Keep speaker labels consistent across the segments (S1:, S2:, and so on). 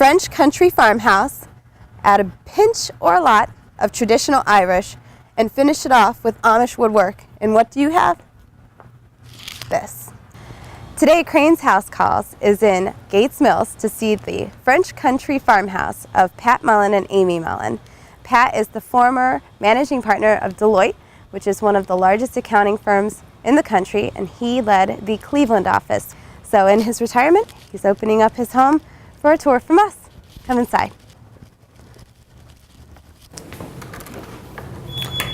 S1: French country farmhouse, add a pinch or a lot of traditional Irish, and finish it off with Amish woodwork. And what do you have? This. Today, Crane's House Calls is in Gates Mills to see the French country farmhouse of Pat Mullin and Amy Mullin. Pat is the former managing partner of Deloitte, which is one of the largest accounting firms in the country, and he led the Cleveland office. So in his retirement, he's opening up his home for a tour from us. Come inside.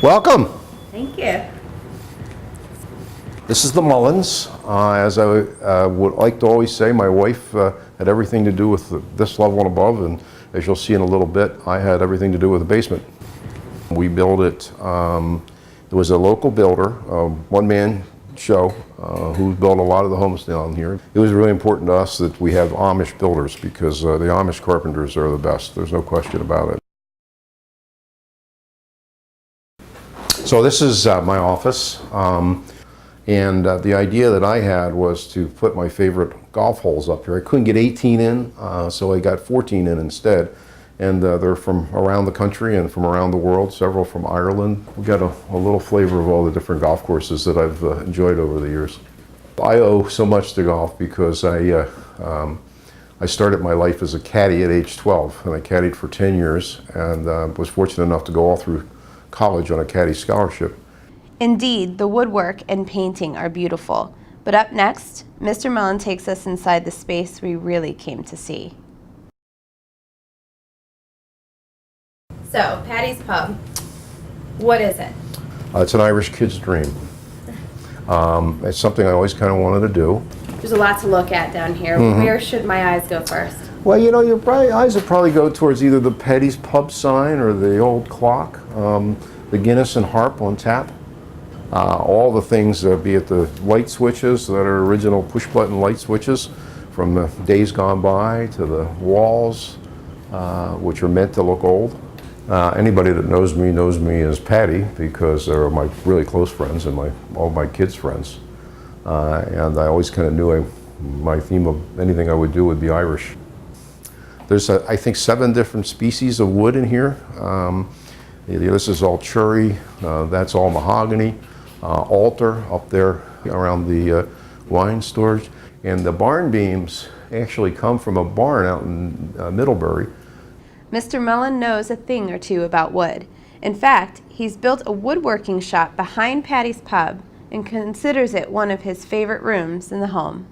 S2: Welcome.
S1: Thank you.
S2: This is the Mullins. As I would like to always say, my wife had everything to do with this level and above, and as you'll see in a little bit, I had everything to do with the basement. We built it. There was a local builder, one-man show, who built a lot of the homes down here. It was really important to us that we have Amish builders because the Amish carpenters are the best. There's no question about it. So this is my office. And the idea that I had was to put my favorite golf holes up here. I couldn't get 18 in, so I got 14 in instead. And they're from around the country and from around the world, several from Ireland. We got a little flavor of all the different golf courses that I've enjoyed over the years. I owe so much to golf because I started my life as a caddy at age 12, and I caddied for 10 years and was fortunate enough to go all through college on a caddy scholarship.
S1: Indeed, the woodwork and painting are beautiful. But up next, Mr. Mullin takes us inside the space we really came to see. So, Patty's Pub, what is it?
S2: It's an Irish kid's dream. It's something I always kind of wanted to do.
S1: There's a lot to look at down here.
S2: Mm-hmm.
S1: Where should my eyes go first?
S2: Well, you know, your eyes would probably go towards either the Patty's Pub sign or the old clock, the Guinness and Harp on tap. All the things, be it the light switches that are original push-button light switches from the days gone by, to the walls, which are meant to look old. Anybody that knows me as Patty because they're my really close friends and all my kids' friends. And I always kind of knew my theme of anything I would do would be Irish. There's, I think, 7 different species of wood in here. This is all cherry, that's all mahogany. Altar up there around the wine storage. And the barn beams actually come from a barn out in Middlebury.
S1: Mr. Mullin knows a thing or two about wood. In fact, he's built a woodworking shop behind Patty's Pub and considers it one of his favorite rooms in the home.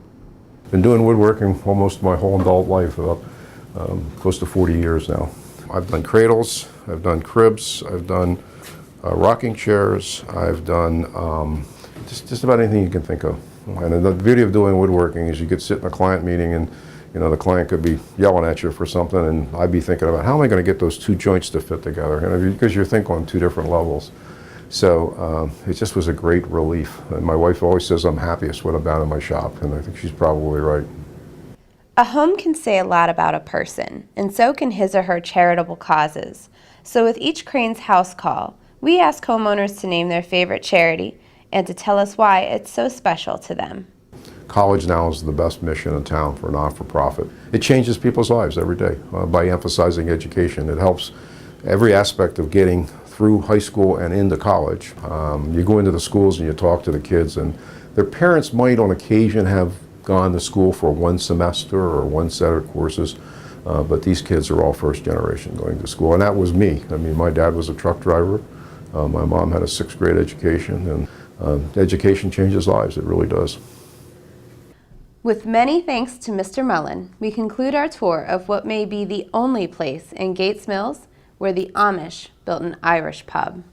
S2: Been doing woodworking almost my whole adult life, about close to 40 years now. I've done cradles, I've done cribs, I've done rocking chairs, I've done just about anything you can think of. And the beauty of doing woodworking is you could sit in a client meeting and the client could be yelling at you for something and I'd be thinking about how am I going to get those 2 joints to fit together, because you're thinking on 2 different levels. So it just was a great relief. And my wife always says I'm happiest when I'm out in my shop, and I think she's probably right.
S1: A home can say a lot about a person, and so can his or her charitable causes. So with each Crane's House Call, we ask homeowners to name their favorite charity and to tell us why it's so special to them.
S2: College now is the best mission in town for a not-for-profit. It changes people's lives every day by emphasizing education. It helps every aspect of getting through high school and into college. You go into the schools and you talk to the kids, and their parents might on occasion have gone to school for 1 semester or 1 set of courses, but these kids are all first generation going to school, and that was me. I mean, my dad was a truck driver. My mom had a 6th grade education, and education changes lives, it really does.
S1: With many thanks to Mr. Mullin, we conclude our tour of what may be the only place in Gates Mills where the Amish built an Irish pub.